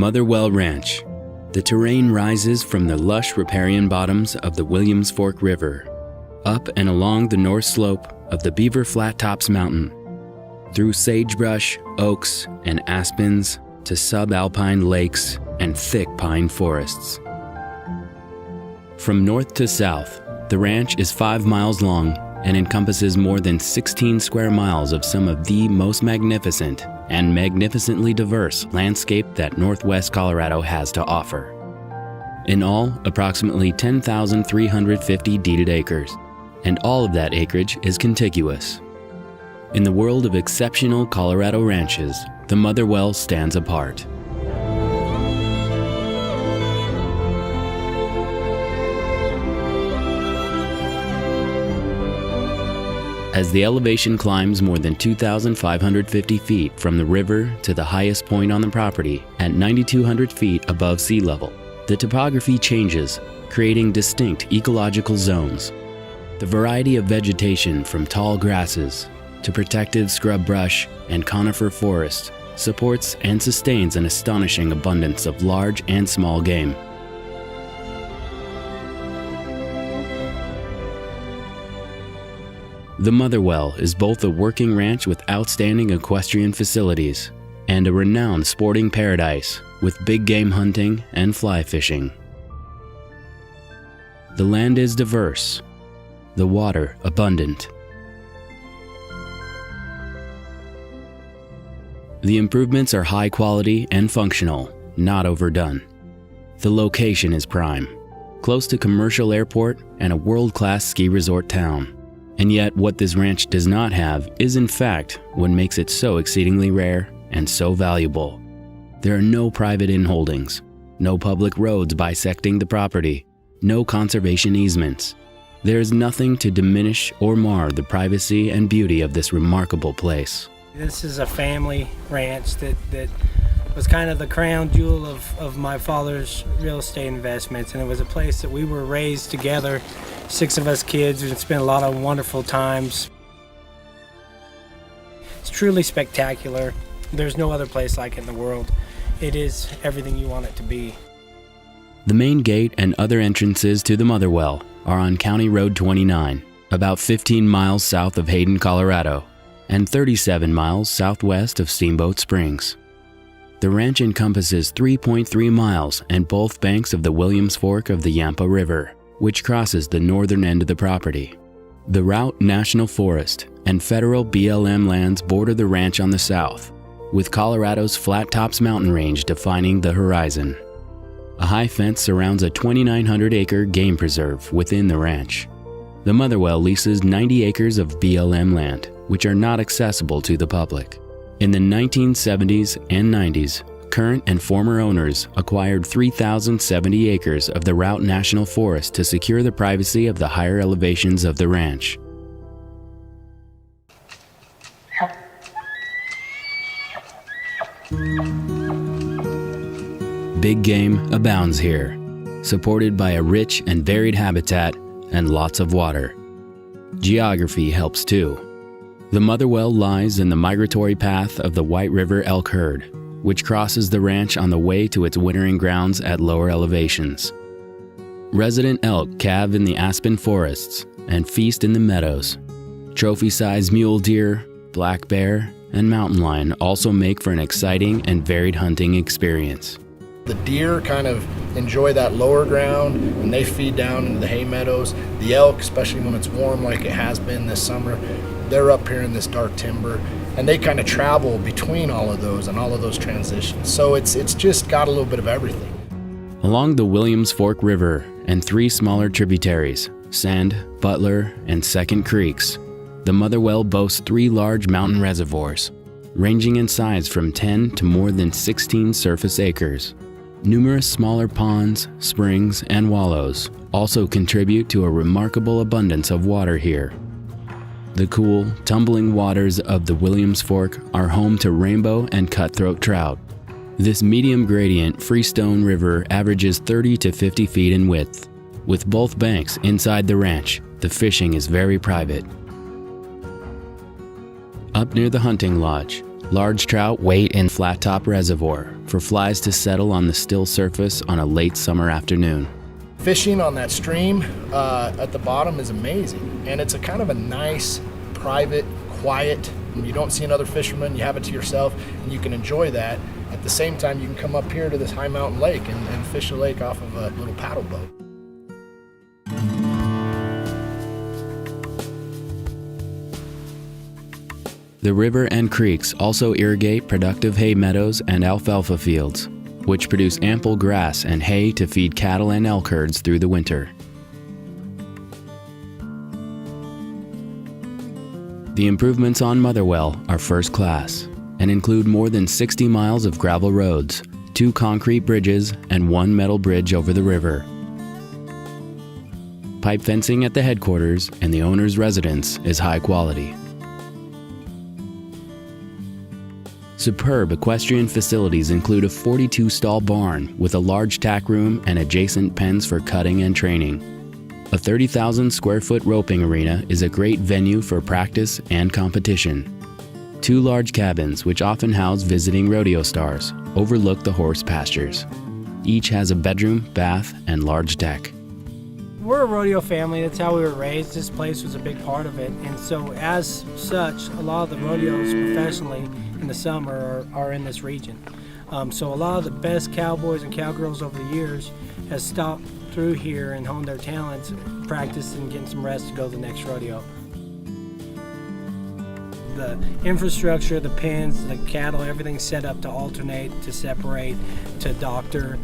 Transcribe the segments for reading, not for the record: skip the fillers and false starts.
Motherwell Ranch. The terrain rises from the lush riparian bottoms of the Williams Fork River, up and along the north slope of the Beaver Flat Tops Mountain, through sagebrush, oaks, and aspens to subalpine lakes and thick pine forests. From north to south, the ranch is 5 miles long and encompasses more than 16 square miles of some of the most magnificent and magnificently diverse landscape that Northwest Colorado has to offer. In all, approximately 10,350 deeded acres, and all of that acreage is contiguous. In the world of exceptional Colorado ranches, the Motherwell stands apart. As the elevation climbs more than 2,550 feet from the river to the highest point on the property at 9,200 feet above sea level, the topography changes, creating distinct ecological zones. The variety of vegetation from tall grasses to protective scrub brush and conifer forest supports and sustains an astonishing abundance of large and small game. The Motherwell is both a working ranch with outstanding equestrian facilities and a renowned sporting paradise with big game hunting and fly fishing. The land is diverse, the water abundant. The improvements are high quality and functional, not overdone. The location is prime, close to commercial airport and a world-class ski resort town. And yet what this ranch does not have is in fact what makes it so exceedingly rare and so valuable. There are no private inholdings, no public roads bisecting the property, no conservation easements. There is nothing to diminish or mar the privacy and beauty of this remarkable place. This is a family ranch that was kind of the crown jewel of my father's real estate investments, and it was a place that we were raised together, 6 of us kids, and spent a lot of wonderful times. It's truly spectacular. There's no other place like it in the world. It is everything you want it to be. The main gate and other entrances to the Motherwell are on County Road 29, about 15 miles south of Hayden, Colorado, and 37 miles southwest of Steamboat Springs. The ranch encompasses 3.3 miles and both banks of the Williams Fork of the Yampa River, which crosses the northern end of the property. The Routt National Forest and federal BLM lands border the ranch on the south, with Colorado's Flat Tops mountain range defining the horizon. A high fence surrounds a 2,900-acre game preserve within the ranch. The Motherwell leases 90 acres of BLM land, which are not accessible to the public. In the 1970s and 90s, current and former owners acquired 3,070 acres of the Routt National Forest to secure the privacy of the higher elevations of the ranch. Big game abounds here, supported by a rich and varied habitat and lots of water. Geography helps too. The Motherwell lies in the migratory path of the White River elk herd, which crosses the ranch on the way to its wintering grounds at lower elevations. Resident elk calve in the aspen forests and feast in the meadows. Trophy-sized mule deer, black bear, and mountain lion also make for an exciting and varied hunting experience. The deer kind of enjoy that lower ground and they feed down into the hay meadows. The elk, especially when it's warm like it has been this summer, they're up here in this dark timber and they kind of travel between all of those and all of those transitions. So it's just got a little bit of everything. Along the Williams Fork River and 3 smaller tributaries, Sand, Butler, and Second Creeks, the Motherwell boasts 3 large mountain reservoirs, ranging in size from 10 to more than 16 surface acres. Numerous smaller ponds, springs, and wallows also contribute to a remarkable abundance of water here. The cool, tumbling waters of the Williams Fork are home to rainbow and cutthroat trout. This medium gradient freestone river averages 30 to 50 feet in width. With both banks inside the ranch, the fishing is very private. Up near the hunting lodge, Large trout wait in Flat Top Reservoir for flies to settle on the still surface on a late summer afternoon. Fishing on that stream at the bottom is amazing, and it's a kind of a nice, private, quiet. You don't see another fisherman, you have it to yourself, and you can enjoy that. At the same time, you can come up here to this high mountain lake and fish a lake off of a little paddle boat. The river and creeks also irrigate productive hay meadows and alfalfa fields, which produce ample grass and hay to feed cattle and elk herds through the winter. The improvements on Motherwell are first class and include more than 60 miles of gravel roads, 2 concrete bridges, and 1 metal bridge over the river. Pipe fencing at the headquarters and the owner's residence is high quality. Superb equestrian facilities include a 42-stall barn with a large tack room and adjacent pens for cutting and training. A 30,000 square foot roping arena is a great venue for practice and competition. 2 large cabins, which often house visiting rodeo stars, overlook the horse pastures. Each has a bedroom, bath, and large deck. We're a rodeo family. That's how we were raised. This place was a big part of it. And so as such, a lot of the rodeos professionally in the summer are in this region. So a lot of the best cowboys and cowgirls over the years has stopped through here and honed their talents, practiced and getting some rest to go to the next rodeo. The infrastructure, the pens, the cattle, everything's set up to alternate, to separate, to doctor,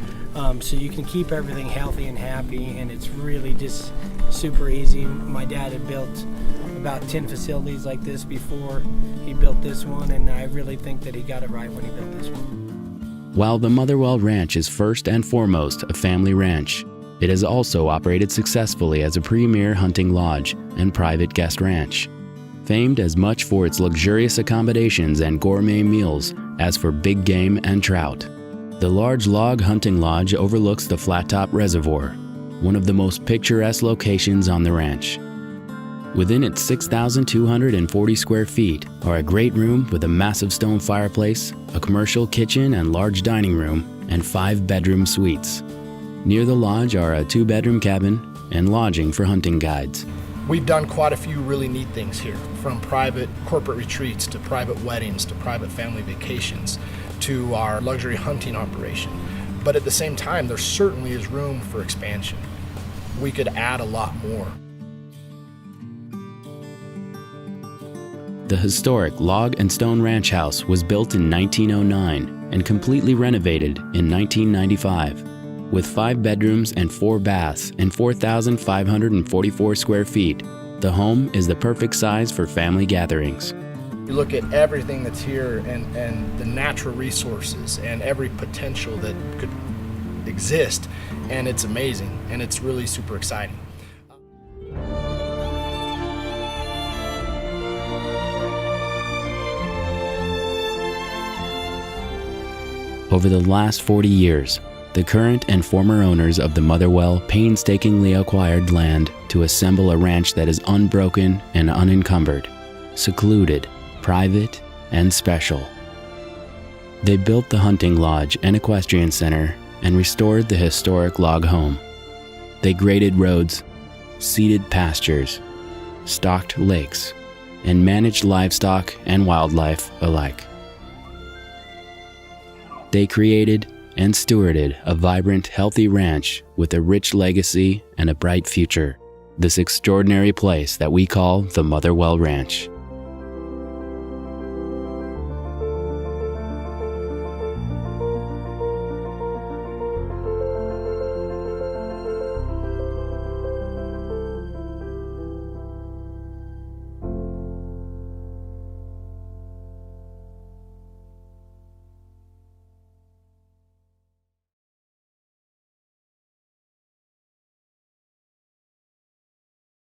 so you can keep everything healthy and happy, and it's really just super easy. My dad had built about 10 facilities like this before he built this one, and I really think that he got it right when he built this one. While the Motherwell Ranch is first and foremost a family ranch, it has also operated successfully as a premier hunting lodge and private guest ranch, famed as much for its luxurious accommodations and gourmet meals as for big game and trout. The large log hunting lodge overlooks the Flat Top Reservoir, one of the most picturesque locations on the ranch. Within its 6,240 square feet are a great room with a massive stone fireplace, a commercial kitchen and large dining room, and 5 bedroom suites. Near the lodge are a 2-bedroom cabin and lodging for hunting guides. We've done quite a few really neat things here, from private corporate retreats to private weddings to private family vacations to our luxury hunting operation. But at the same time, there certainly is room for expansion. We could add a lot more. The historic log and stone ranch house was built in 1909 and completely renovated in 1995. With 5 bedrooms and 4 baths and 4,544 square feet, the home is the perfect size for family gatherings. You look at everything that's here and the natural resources and every potential that could exist, and it's amazing, and it's really super exciting. Over the last 40 years, the current and former owners of the Motherwell painstakingly acquired land to assemble a ranch that is unbroken and unencumbered, secluded, private, and special. They built the hunting lodge and equestrian center and restored the historic log home. They graded roads, seeded pastures, stocked lakes, and managed livestock and wildlife alike. They created and stewarded a vibrant, healthy ranch with a rich legacy and a bright future, this extraordinary place that we call the Motherwell Ranch.